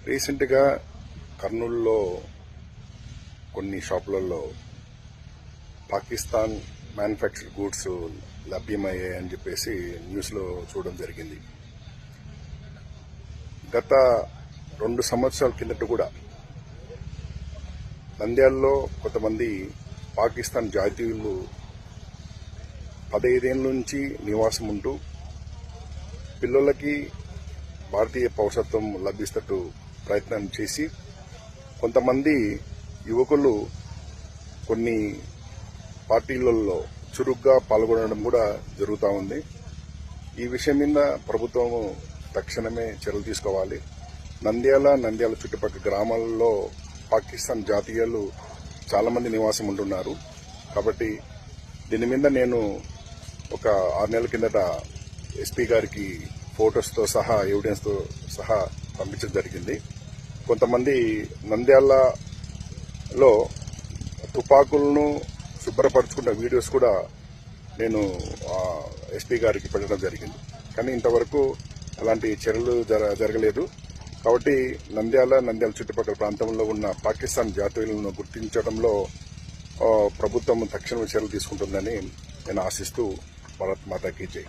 రీసెంట్గా కర్నూలులో కొన్ని షాపులలో పాకిస్తాన్ మ్యానుఫ్యాక్చర్డ్ గూడ్స్ లభ్యమయ్యాయని చెప్పేసి న్యూస్లో చూడడం జరిగింది. గత 2 సంవత్సరాల కిందట కూడా నంద్యాలలో కొంతమంది పాకిస్తాన్ జాతీయులు 15 ఏళ్ళ నుంచి నివాసం ఉంటూ పిల్లలకి భారతీయ పౌరసత్వం లభిస్తట్టు ప్రయత్నం చేసి కొంతమంది యువకులు కొన్ని పార్టీలలో చురుగ్గా పాల్గొనడం కూడా జరుగుతూ ఉంది. ఈ విషయం మీద ప్రభుత్వం తక్షణమే చర్యలు తీసుకోవాలి. నంద్యాల చుట్టుపక్కల గ్రామాలలో పాకిస్తాన్ జాతీయులు చాలా మంది నివాసం ఉంటున్నారు. కాబట్టి దీని మీద నేను ఒక 6 నెలల కిందట ఎస్పీ గారికి ఫోటోస్తో సహా ఎవిడెన్స్తో సహా పంపించడం జరిగింది. కొంతమంది నంద్యాలలో తుపాకులను శుభ్రపరచుకున్న వీడియోస్ కూడా నేను ఎస్పీ గారికి పెట్టడం జరిగింది. కానీ ఇంతవరకు అలాంటి చర్యలు జరగలేదు. కాబట్టి నంద్యాల చుట్టుపక్కల ప్రాంతంలో ఉన్న పాకిస్తాన్ జాతీయులను గుర్తించడంలో ప్రభుత్వం తక్షణ చర్యలు తీసుకుంటుందని నేను ఆశిస్తూ భారత్ మాతాకి జై.